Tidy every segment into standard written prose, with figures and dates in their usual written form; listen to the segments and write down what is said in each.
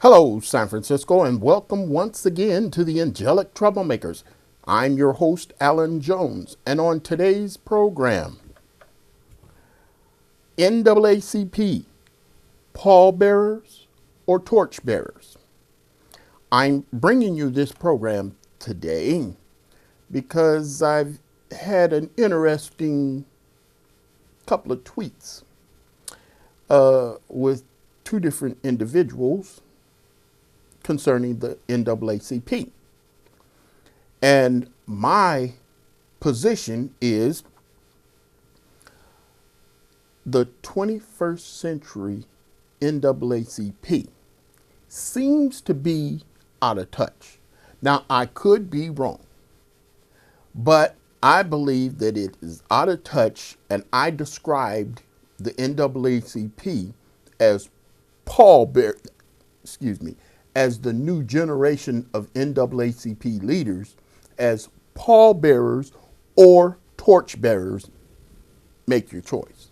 Hello, San Francisco, and welcome once again to the Angelic Troublemakers. I'm your host, Alan Jones, and on today's program, NAACP, Pallbearers or Torchbearers. I'm bringing you this program today because I've had an interesting couple of tweets with two different individuals concerning the NAACP. And my position is the 21st century NAACP seems to be out of touch. Now, I could be wrong, but I believe that it is out of touch, and I described the NAACP as as the new generation of NAACP leaders, as pallbearers or torchbearers. Make your choice.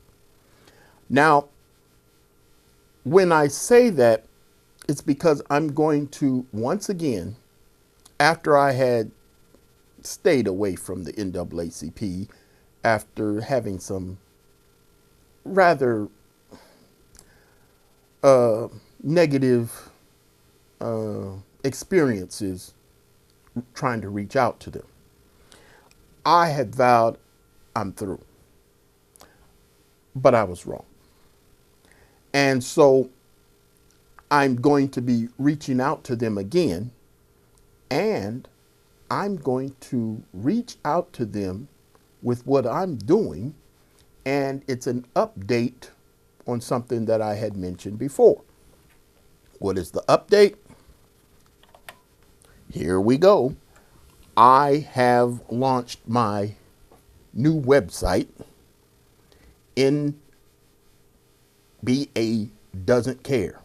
Now, when I say that, it's because I'm going to, once again, after I had stayed away from the NAACP, after having some rather negative experiences trying to reach out to them, I had vowed I'm through. But I was wrong. And so I'm going to be reaching out to them again, and I'm going to reach out to them with what I'm doing, and it's an update on something that I had mentioned before. What is the update? Here we go. I have launched my new website, NBA Doesn't Care.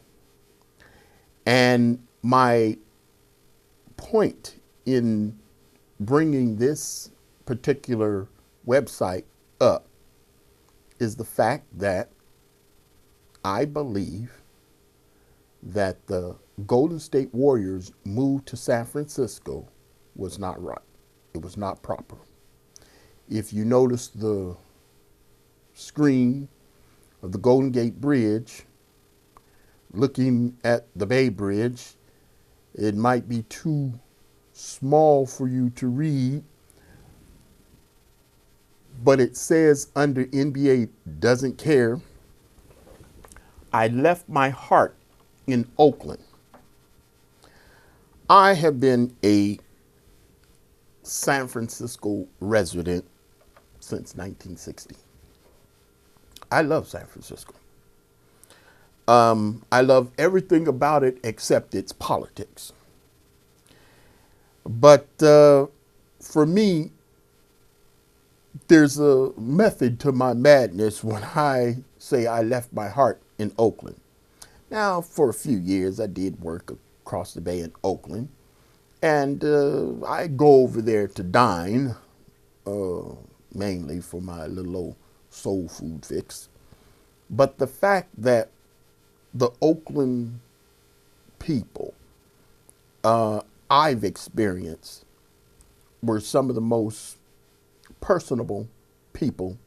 And my point in bringing this particular website up is the fact that I believe that the Golden State Warriors move to San Francisco was not right. It was not proper. If you notice the screen of the Golden Gate Bridge, looking at the Bay Bridge, it might be too small for you to read, but it says under NBA Doesn't Care, I left my heart in Oakland. I have been a San Francisco resident since 1960. I love San Francisco. I love everything about it except its politics. But for me, there's a method to my madness when I say I left my heart in Oakland. Now, for a few years, I did work across the bay in Oakland, and I go over there to dine, mainly for my little old soul food fix. But the fact that the Oakland people I've experienced were some of the most personable people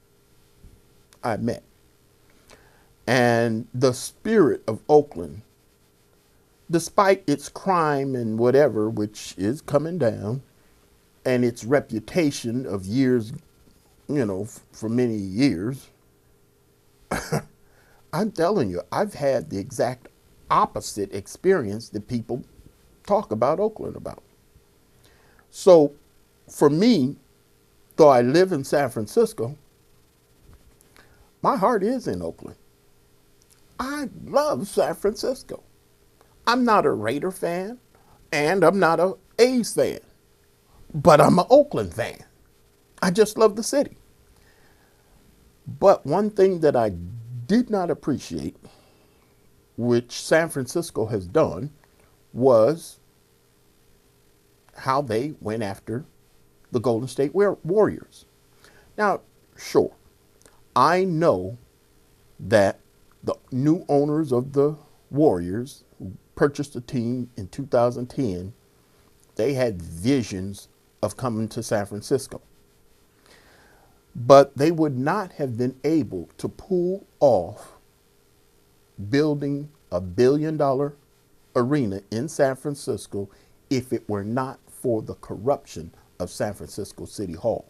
I met. And the spirit of Oakland, despite its crime and whatever, which is coming down, and its reputation of years, for many years, I'm telling you, I've had the exact opposite experience that people talk about Oakland about. So for me, though I live in San Francisco, my heart is in Oakland. I love San Francisco. I'm not a Raider fan, and I'm not an A's fan, but I'm an Oakland fan. I just love the city. But one thing that I did not appreciate, which San Francisco has done, was how they went after the Golden State Warriors. Now, sure, I know that the new owners of the Warriors, purchased a team in 2010, they had visions of coming to San Francisco. But they would not have been able to pull off building $1 billion arena in San Francisco if it were not for the corruption of San Francisco City Hall.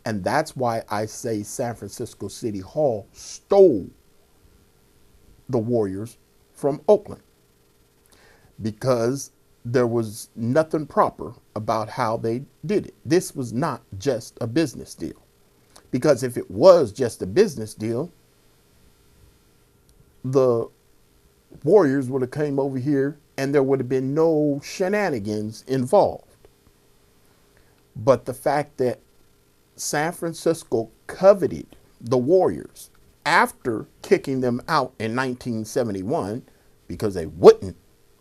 And that's why I say San Francisco City Hall stole the Warriors from Oakland, because there was nothing proper about how they did it. This was not just a business deal, because if it was just a business deal, the Warriors would have came over here and there would have been no shenanigans involved. But the fact that San Francisco coveted the Warriors after kicking them out in 1971 because they wouldn't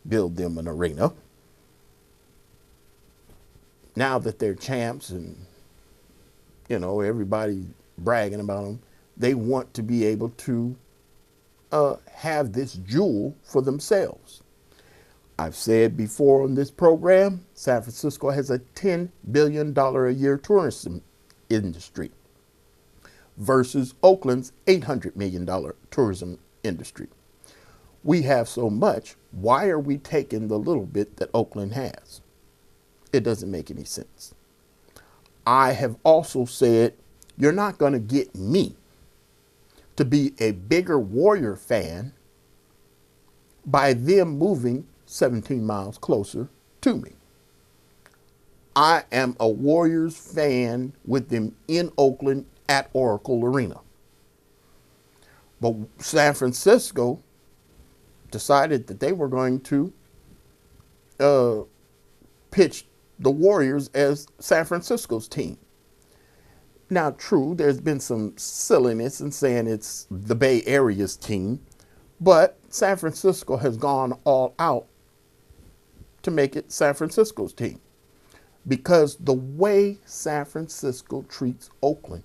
build them an arena, now that they're champs and, you know, everybody bragging about them, they want to be able to have this jewel for themselves. I've said before on this program, San Francisco has a $10 billion a year tourism industry versus Oakland's $800 million tourism industry. We have so much, why are we taking the little bit that Oakland has? It doesn't make any sense. I have also said, you're not going to get me to be a bigger Warrior fan by them moving 17 miles closer to me. I am a Warriors fan with them in Oakland at Oracle Arena. But San Francisco decided that they were going to pitch the Warriors as San Francisco's team. Now, true, there's been some silliness in saying it's the Bay Area's team, but San Francisco has gone all out to make it San Francisco's team. Because the way San Francisco treats Oakland,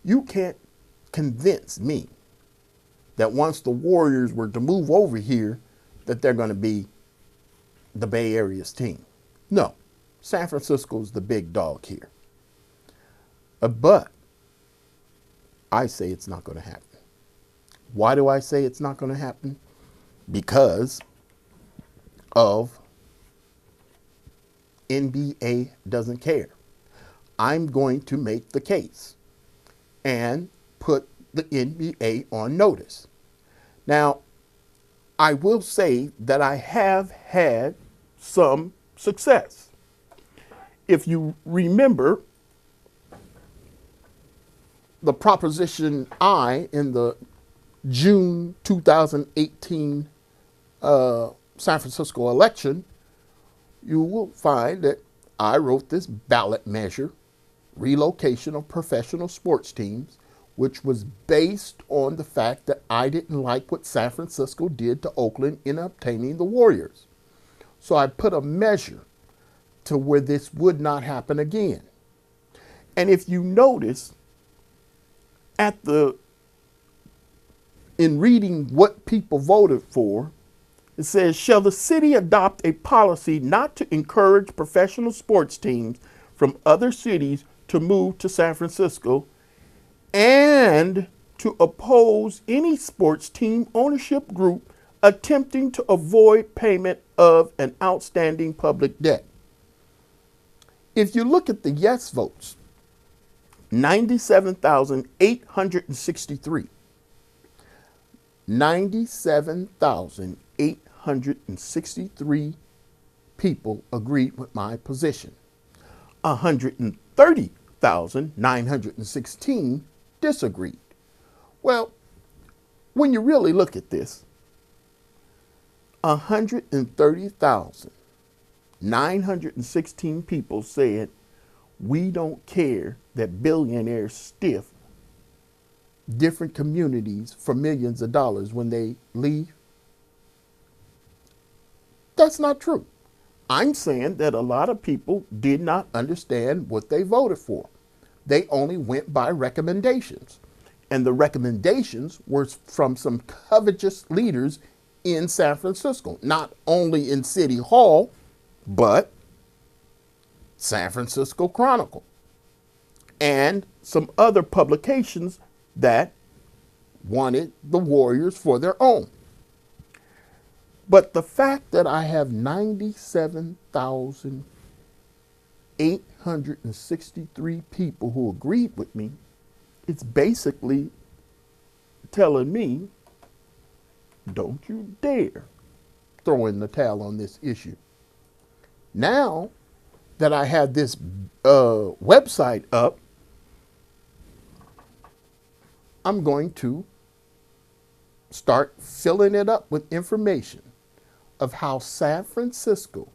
you can't convince me that once the Warriors were to move over here, that they're going to be the Bay Area's team. No, San Francisco's the big dog here. But I say it's not going to happen. Why do I say it's not going to happen? Because of NBA doesn't care. I'm going to make the case and put the NBA on notice. Now, I will say that I have had some success. If you remember, the Proposition I in the June 2018 San Francisco election, you will find that I wrote this ballot measure, relocation of professional sports teams, which was based on the fact that I didn't like what San Francisco did to Oakland in obtaining the Warriors. So I put a measure to where this would not happen again. And if you notice, in reading what people voted for, it says, shall the city adopt a policy not to encourage professional sports teams from other cities to move to San Francisco and to oppose any sports team ownership group attempting to avoid payment of an outstanding public debt? If you look at the yes votes, 97,863. 97,863 people agreed with my position. 130,916 disagreed. Well, when you really look at this, 130,916 people said, we don't care that billionaires stiff different communities for millions of dollars when they leave. That's not true. I'm saying that a lot of people did not understand what they voted for. They only went by recommendations. And the recommendations were from some covetous leaders in San Francisco, not only in City Hall, but San Francisco Chronicle and some other publications that wanted the Warriors for their own. But the fact that I have 97,863 people who agreed with me, it's basically telling me, don't you dare throw in the towel on this issue. Now that I have this website up, I'm going to start filling it up with information of how San Francisco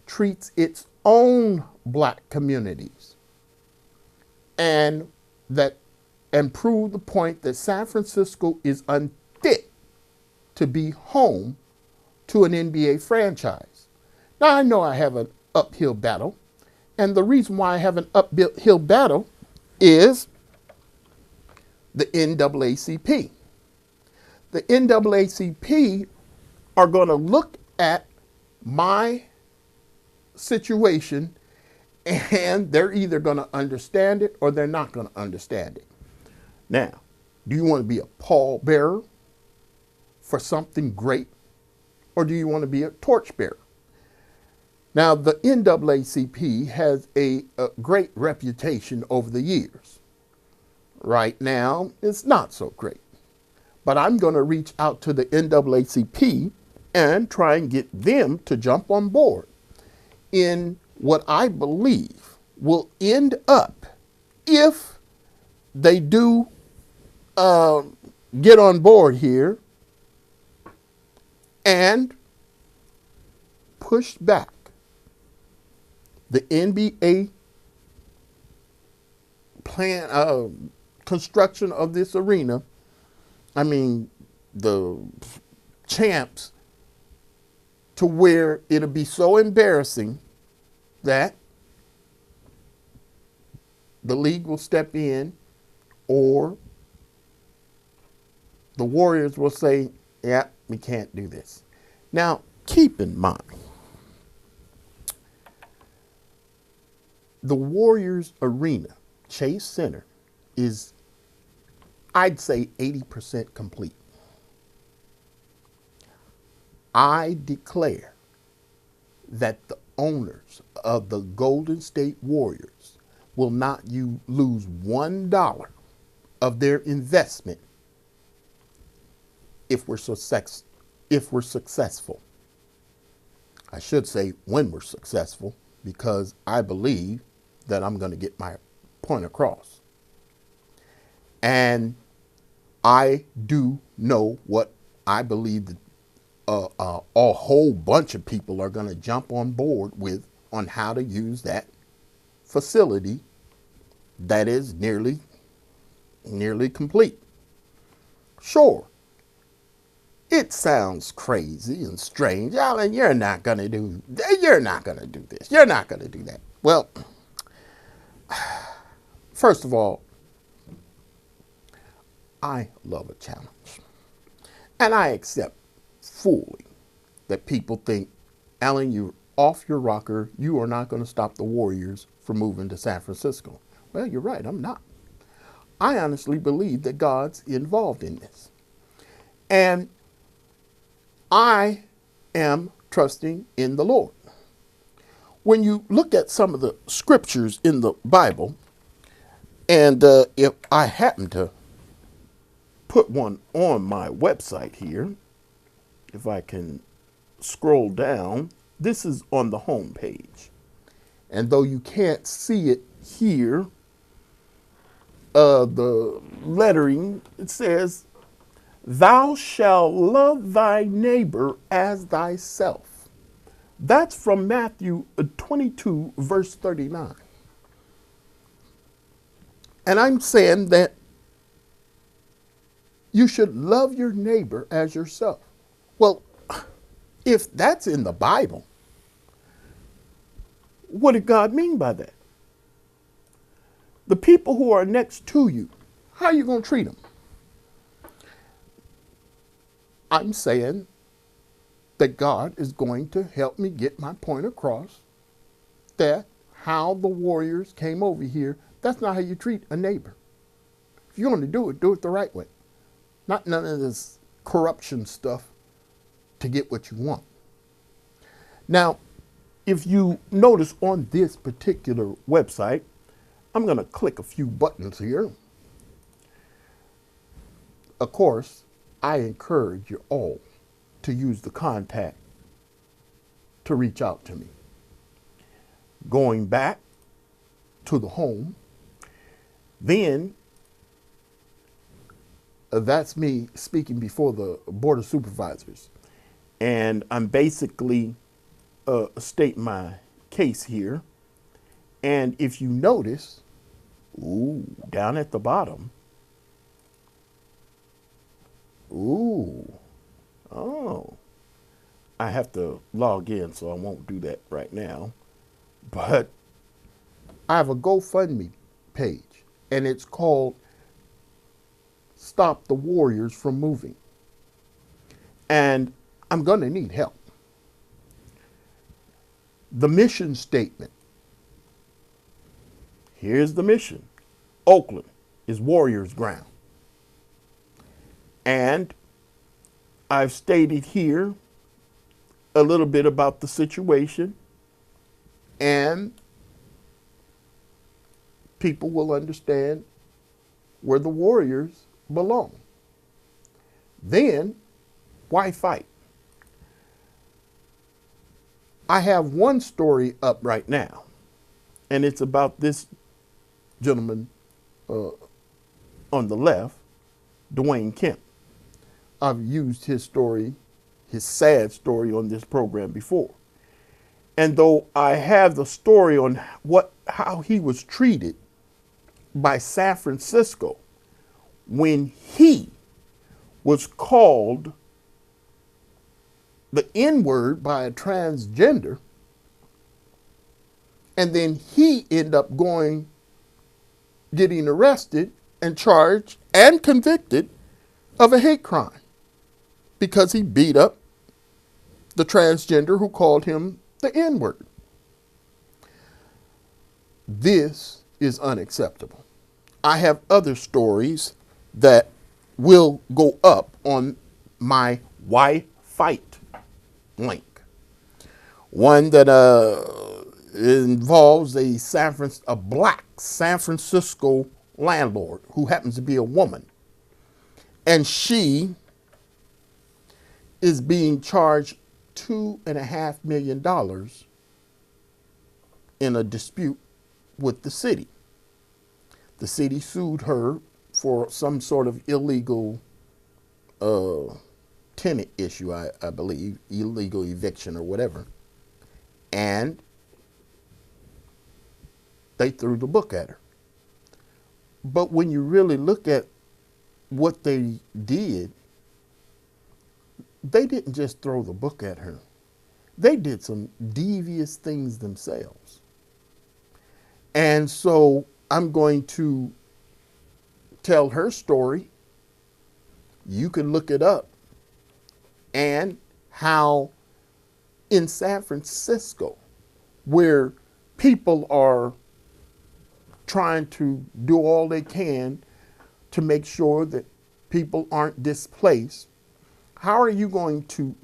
treats its own black communities and prove the point that San Francisco is unfit to be home to an NBA franchise. Now, I know I have an uphill battle, and the reason why I have an uphill battle is the NAACP. The NAACP are going to look at my situation, and they're either going to understand it or they're not going to understand it. Now, do you want to be a pallbearer for something great, or do you want to be a torchbearer? Now, the NAACP has a great reputation over the years. Right now, it's not so great. But I'm going to reach out to the NAACP and try and get them to jump on board in what I believe will end up, if they do get on board here and push back the NBA plan construction of this arena. I mean, the champs, to where it'll be so embarrassing that the league will step in, or the Warriors will say, yeah, we can't do this. Now, keep in mind, the Warriors arena, Chase Center, is, I'd say, 80% complete. I declare that the owners of the Golden State Warriors will not lose $1 of their investment if we're successful. I should say when we're successful, because I believe that I'm going to get my point across. And I do know what I believe that a whole bunch of people are going to jump on board with, on how to use that facility that is nearly complete. Sure, it sounds crazy and strange. Alan, you're not going to do this. You're not going to do that. Well, first of all, I love a challenge. And I accept fully that people think, Alan, you're off your rocker. You are not going to stop the Warriors from moving to San Francisco. Well, you're right, I'm not. I honestly believe that God's involved in this. And I am trusting in the Lord. When you look at some of the scriptures in the Bible, and if I happen to put one on my website here, if I can scroll down, this is on the home page. And though you can't see it here, the lettering, it says, "Thou shalt love thy neighbor as thyself." That's from Matthew 22, verse 39. And I'm saying that you should love your neighbor as yourself. Well, if that's in the Bible, what did God mean by that? The people who are next to you, how are you going to treat them? I'm saying that God is going to help me get my point across that how the warriors came over here, that's not how you treat a neighbor. If you're going to do it the right way. Not none of this corruption stuff to get what you want. Now, if you notice on this particular website, I'm going to click a few buttons here. Of course, I encourage you all to use the contact to reach out to me. Going back to the home, then that's me speaking before the Board of Supervisors. And I'm basically stating my case here. And if you notice, down at the bottom, I have to log in, so I won't do that right now. But I have a GoFundMe page, and it's called Stop the Warriors from Moving. And I'm going to need help. The mission statement. Here's the mission. Oakland is Warriors ground. And I've stated here a little bit about the situation, and people will understand where the Warriors belong. Then, why fight? I have one story up right now, and it's about this gentleman on the left, Dwayne Kemp. I've used his story, his sad story, on this program before. And though I have the story on how he was treated by San Francisco when he was called the N-word by a transgender, and then he ended up getting arrested and charged and convicted of a hate crime because he beat up the transgender who called him the N-word. This is unacceptable. I have other stories that will go up on my Why Fight link. One that involves a black San Francisco landlord who happens to be a woman. And she is being charged $2.5 million in a dispute with the city. The city sued her for some sort of illegal tenant issue, I believe, illegal eviction or whatever. And they threw the book at her. But when you really look at what they did, they didn't just throw the book at her. They did some devious things themselves. And so I'm going to tell her story. You can look it up. And how in San Francisco, where people are trying to do all they can to make sure that people aren't displaced, how are you going to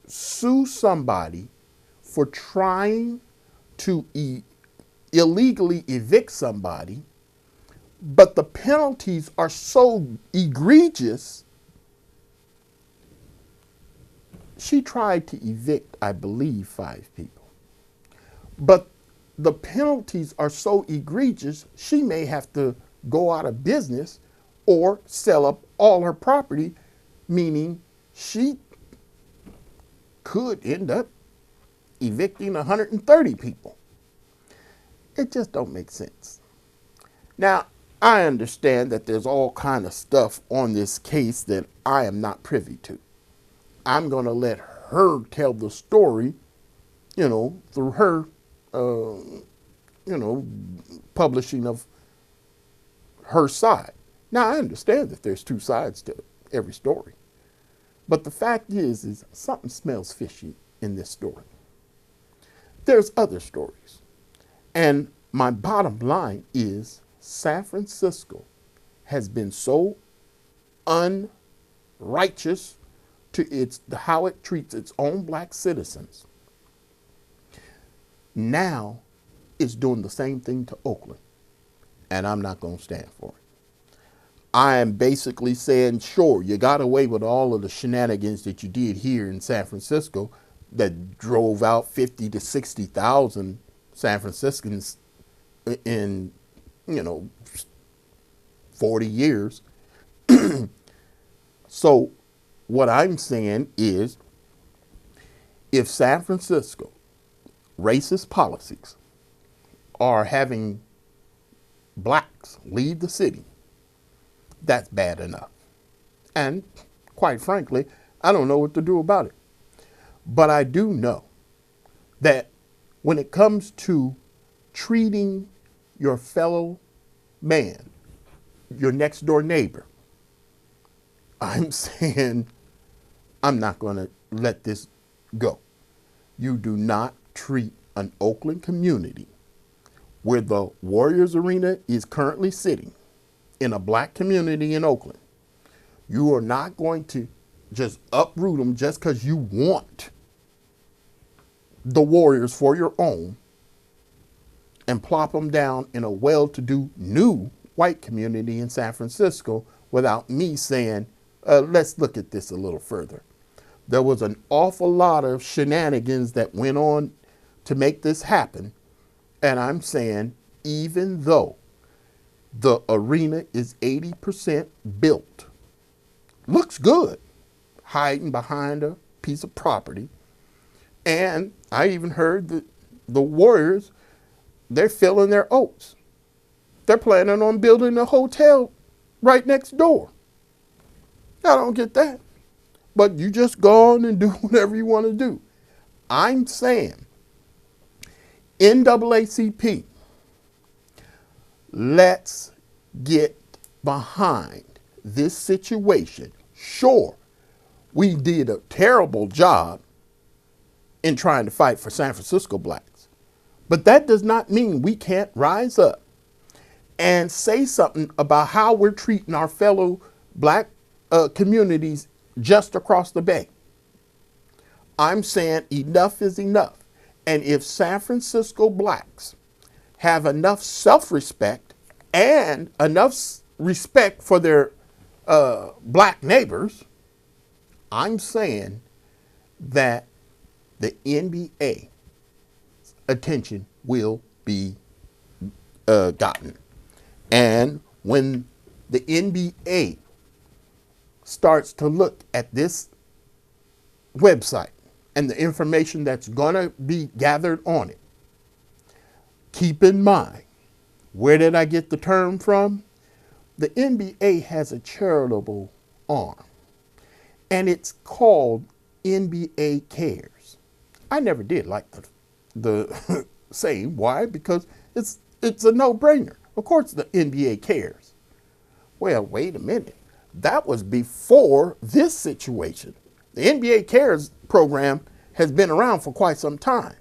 sue somebody for trying to illegally evict somebody, but the penalties are so egregious? She tried to evict, I believe, 5 people. But the penalties are so egregious, she may have to go out of business or sell up all her property, meaning she could end up evicting 130 people. It just don't make sense. Now, I understand that there's all kind of stuff on this case that I am not privy to. I'm going to let her tell the story, through her, publishing of her side. Now, I understand that there's 2 sides to every story. But the fact is something smells fishy in this story. There's other stories. And my bottom line is San Francisco has been so unrighteous to how it treats its own black citizens. Now it's doing the same thing to Oakland. And I'm not going to stand for it. I am basically saying, sure, you got away with all of the shenanigans that you did here in San Francisco that drove out 50 to 60,000 San Franciscans in, 40 years. So what I'm saying is, if San Francisco racist policies are having blacks leave the city, that's bad enough. And quite frankly, I don't know what to do about it. But I do know that when it comes to treating your fellow man, your next door neighbor, I'm saying I'm not going to let this go. You do not treat an Oakland community where the Warriors Arena is currently sitting in a black community in Oakland. You are not going to just uproot them just because you want the Warriors for your own and plop them down in a well-to-do new white community in San Francisco without me saying, let's look at this a little further. There was an awful lot of shenanigans that went on to make this happen. And I'm saying, even though the arena is 80% built, looks good, hiding behind a piece of property. And I even heard that the Warriors, they're filling their oats. They're planning on building a hotel right next door. I don't get that. But you just go on and do whatever you want to do. I'm saying, NAACP, let's get behind this situation. Sure, we did a terrible job in trying to fight for San Francisco blacks, but that does not mean we can't rise up and say something about how we're treating our fellow black communities just across the bay. I'm saying enough is enough. And if San Francisco blacks have enough self-respect and enough respect for their black neighbors, I'm saying that the NBA attention will be gotten. And when the NBA starts to look at this website and the information that's going to be gathered on it, keep in mind, where did I get the term from? The NBA has a charitable arm, and it's called NBA Cares. I never did like the saying. Why? Because it's a no-brainer. Of course the NBA cares. Well, wait a minute. That was before this situation. The NBA Cares program has been around for quite some time.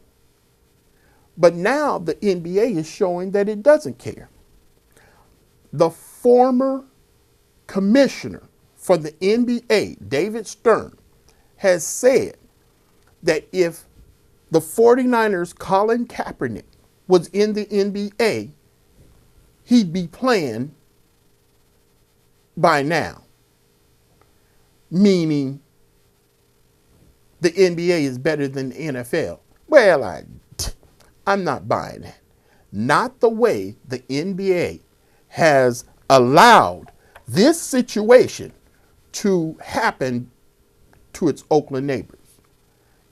But now the NBA is showing that it doesn't care. The former commissioner for the NBA, David Stern, has said that if the 49ers' Colin Kaepernick was in the NBA, he'd be playing by now. Meaning the NBA is better than the NFL. Well, I'm not buying that. Not the way the NBA has allowed this situation to happen to its Oakland neighbors.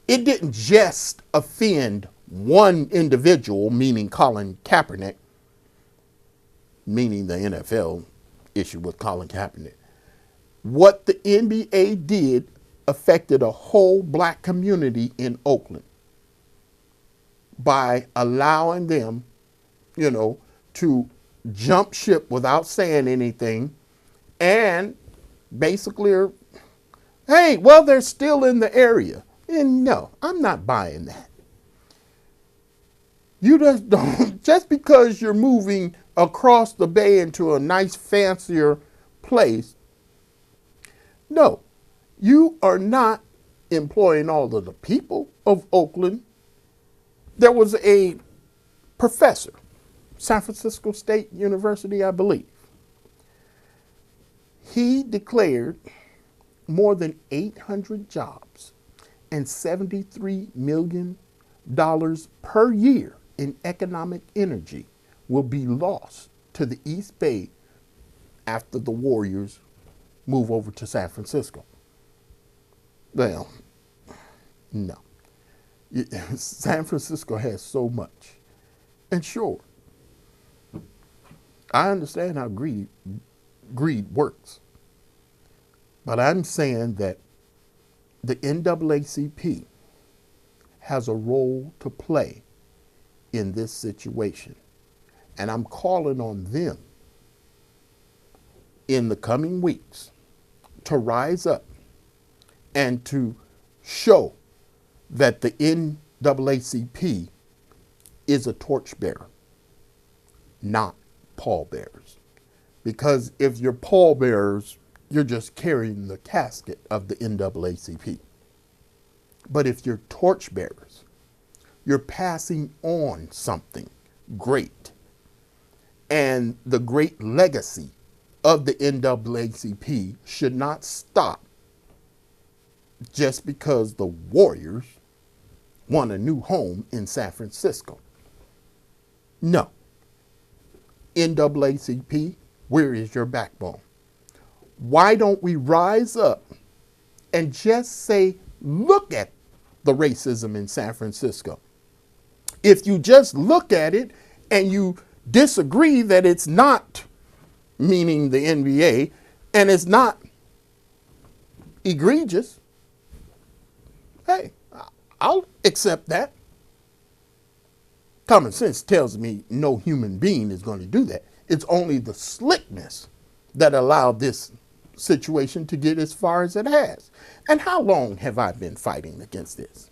It didn't just offend one individual, meaning Colin Kaepernick, meaning the NFL issue with Colin Kaepernick. What the NBA did affected a whole black community in Oakland by allowing them, to jump ship without saying anything and basically are Hey, well, they're still in the area. And no, I'm not buying that. You just don't, just because you're moving across the bay into a nice, fancier place, no, you are not employing all of the people of Oakland. There was a professor, San Francisco State University, I believe. He declared more than 800 jobs and $73 million per year in economic energy will be lost to the East Bay after the Warriors move over to San Francisco. Well, no. San Francisco has so much. And sure, I understand how greed works. But I'm saying that the NAACP has a role to play in this situation. And I'm calling on them in the coming weeks to rise up and to show that the NAACP is a torchbearer, not pallbearers. Because if you're pallbearers, you're just carrying the casket of the NAACP. But if you're torchbearers, you're passing on something great. And the great legacy of the NAACP should not stop just because the Warriors want a new home in San Francisco. No. NAACP, where is your backbone? Why don't we rise up and just say, look at the racism in San Francisco? If you just look at it and you disagree that it's not, meaning the NBA, and it's not egregious, hey, I'll accept that. Common sense tells me no human being is going to do that. It's only the slickness that allowed this situation to get as far as it has. And how long have I been fighting against this?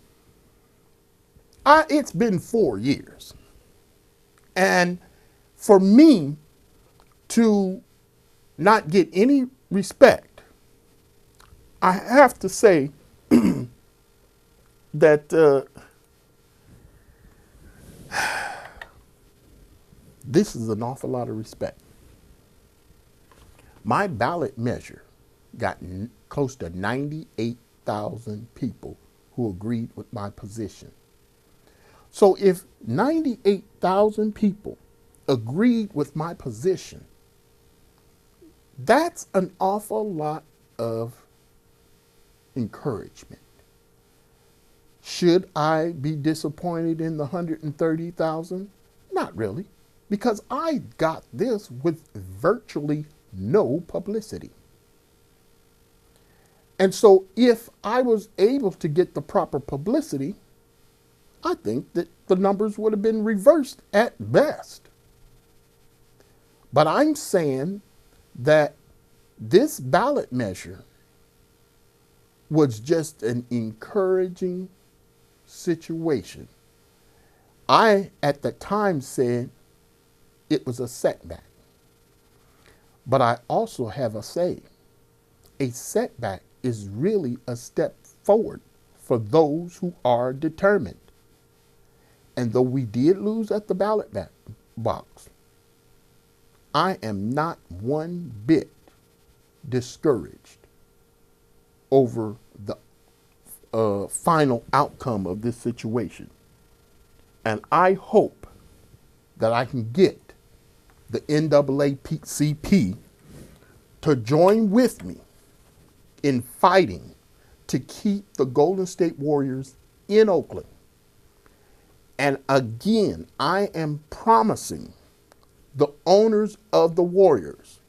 It's been 4 years. And for me to not get any respect, I have to say that this is an awful lot of respect. My ballot measure got close to 98,000 people who agreed with my position. So if 98,000 people agreed with my position, that's an awful lot of encouragement. Should I be disappointed in the 130,000? Not really, because I got this with virtually no publicity. And so if I was able to get the proper publicity, I think that the numbers would have been reversed at best. But I'm saying that this ballot measure was just an encouraging situation. I, at the time, said it was a setback. But I also have a saying. A setback is really a step forward for those who are determined. And though we did lose at the ballot box, I am not one bit discouraged over the final outcome of this situation. And I hope that I can get the NAACP to join with me in fighting to keep the Golden State Warriors in Oakland. And again, I am promising the owners of the Warriors,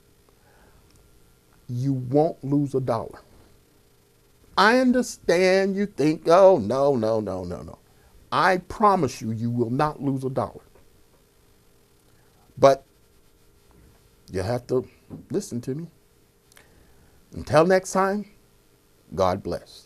you won't lose a dollar. I understand you think, oh, no. I promise you, you will not lose a dollar. But you have to listen to me. Until next time, God bless.